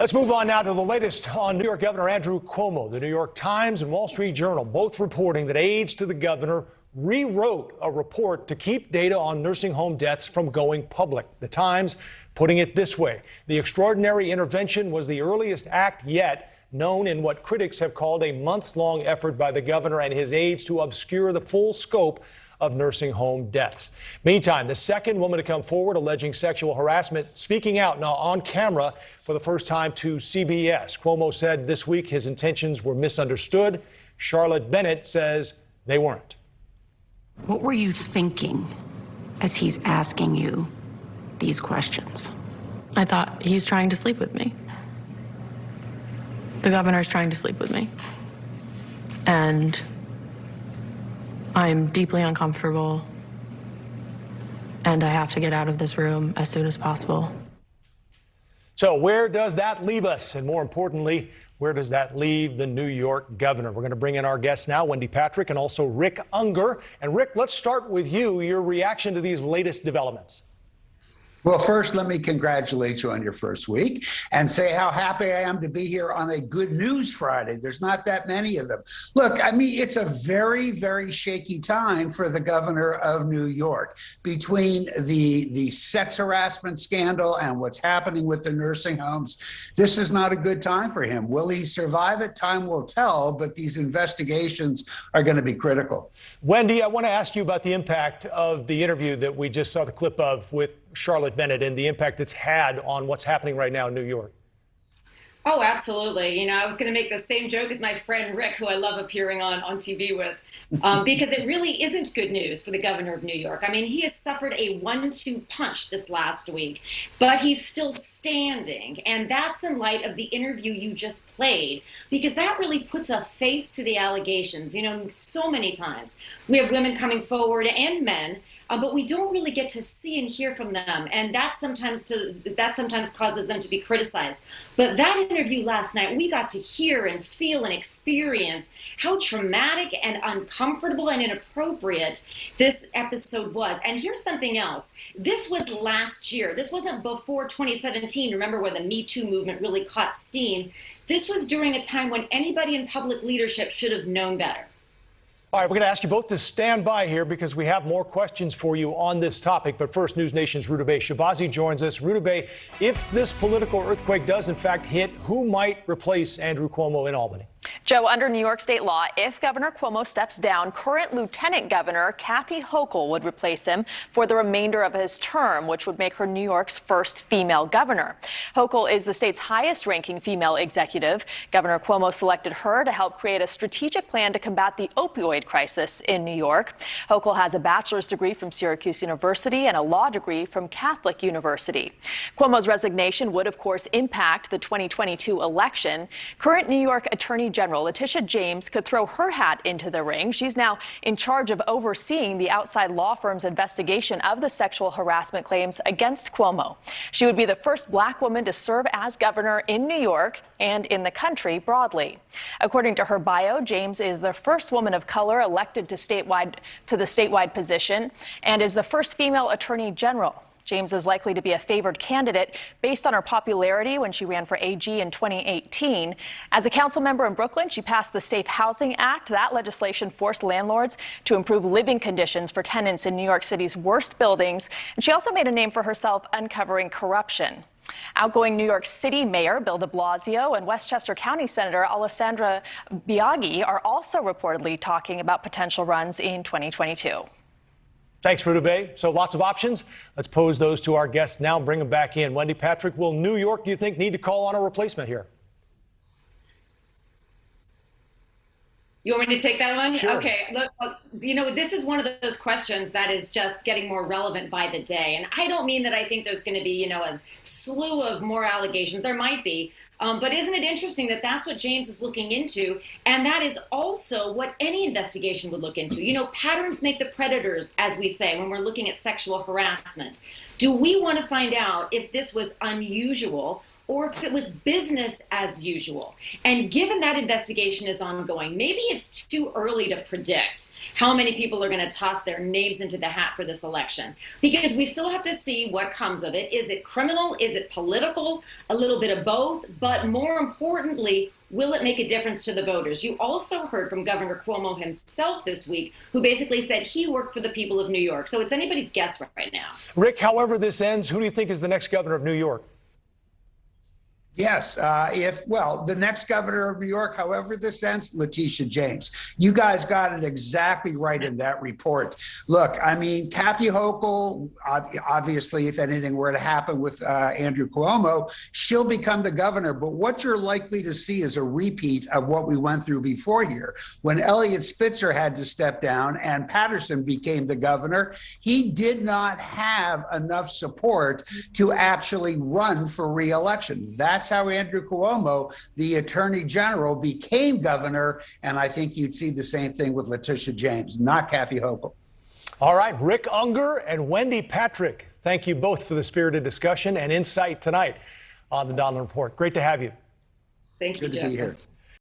Let's move on now to the latest on New York Governor Andrew Cuomo. The New York Times and Wall Street Journal both reporting that aides to the governor rewrote a report to keep data on nursing home deaths from going public. The Times putting it this way: the extraordinary intervention was the earliest act yet known in what critics have called a months-long effort by the governor and his aides to obscure the full scope of nursing home deaths. Meantime, the second woman to come forward alleging sexual harassment, speaking out now on camera for the first time to CBS. Cuomo said this week his intentions were misunderstood. Charlotte Bennett says they weren't. What were you thinking as he's asking you these questions? I thought he's trying to sleep with me. The governor's trying to sleep with me. And I'm deeply uncomfortable, and I have to get out of this room as soon as possible. So where does that leave us? And more importantly, where does that leave the New York governor? We're going to bring in our guests now, Wendy Patrick and also Rick Unger. And Rick, let's start with you, your reaction to these latest developments. Well, first, let me congratulate you on your first week and say how happy I am to be here on a Good News Friday. There's not that many of them. Look, I mean, it's a very, very shaky time for the governor of New York. Between the sex harassment scandal and what's happening with the nursing homes, this is not a good time for him. Will he survive it? Time will tell, but these investigations are going to be critical. Wendy, I want to ask you about the impact of the interview that we just saw the clip of with Charlotte Bennett and the impact it's had on what's happening right now in New York. Oh, absolutely. You know, I was going to make the same joke as my friend Rick, who I love appearing on TV with, because it really isn't good news for the governor of New York. I mean, he has suffered a 1-2 punch this last week, but he's still standing. And that's in light of the interview you just played, because that really puts a face to the allegations. You know, so many times we have women coming forward and men, but we don't really get to see and hear from them, and that sometimes causes them to be criticized. But that interview last night, we got to hear and feel and experience how traumatic and uncomfortable and inappropriate this episode was. And here's something else. This was last year. This wasn't before 2017. Remember when the Me Too movement really caught steam? This was during a time when anybody in public leadership should have known better. All right, we're going to ask you both to stand by here because we have more questions for you on this topic. But first, News Nation's Rudabeh Shabazi joins us. Rudabeh, if this political earthquake does in fact hit, who might replace Andrew Cuomo in Albany? Joe, under New York state law, if Governor Cuomo steps down, current Lieutenant Governor Kathy Hochul would replace him for the remainder of his term, which would make her New York's first female governor. Hochul is the state's highest-ranking female executive. Governor Cuomo selected her to help create a strategic plan to combat the opioid crisis in New York. Hochul has a bachelor's degree from Syracuse University and a law degree from Catholic University. Cuomo's resignation would, of course, impact the 2022 election. Current New York Attorney General Letitia James could throw her hat into the ring. She's now in charge of overseeing the outside law firm's investigation of the sexual harassment claims against Cuomo. She would be the first black woman to serve as governor in New York and in the country broadly. According to her bio, James is the first woman of color elected to the statewide position and is the first female attorney general. James is likely to be a favored candidate based on her popularity when she ran for AG in 2018. As a council member in Brooklyn, she passed the Safe Housing Act. That legislation forced landlords to improve living conditions for tenants in New York City's worst buildings. And she also made a name for herself uncovering corruption. Outgoing New York City Mayor Bill de Blasio and Westchester County Senator Alessandra Biaggi are also reportedly talking about potential runs in 2022. Thanks, Rudabeh. So lots of options. Let's pose those to our guests now. Bring them back in. Wendy Patrick, will New York, do you think, need to call on a replacement here? You want me to take that one? Sure. Okay. Look, you know, this is one of those questions that is just getting more relevant by the day. And I don't mean that I think there's going to be, you know, a slew of more allegations. There might be. But isn't it interesting that that's what James is looking into? And that is also what any investigation would look into. You know, patterns make the predators, as we say, when we're looking at sexual harassment. Do we want to find out if this was unusual or if it was business as usual. And given that investigation is ongoing, maybe it's too early to predict how many people are going to toss their names into the hat for this election, because we still have to see what comes of it. Is it criminal? Is it political? A little bit of both. But more importantly, will it make a difference to the voters? You also heard from Governor Cuomo himself this week, who basically said he worked for the people of New York. So it's anybody's guess right now. Rick, however this ends, who do you think is the next governor of New York? Yes, the next governor of New York, however this ends, Letitia James. You guys got it exactly right in that report. Look, I mean, Kathy Hochul, obviously, if anything were to happen with Andrew Cuomo, she'll become the governor. But what you're likely to see is a repeat of what we went through before here. When Eliot Spitzer had to step down and Patterson became the governor, he did not have enough support to actually run for re-election. That's how Andrew Cuomo, the attorney general, became governor. And I think you'd see the same thing with Letitia James, not Kathy Hochul. All right, Rick Unger and Wendy Patrick, thank you both for the spirited discussion and insight tonight on the Donlin Report. Great to have you. Thank you, Good to Jeff. be here.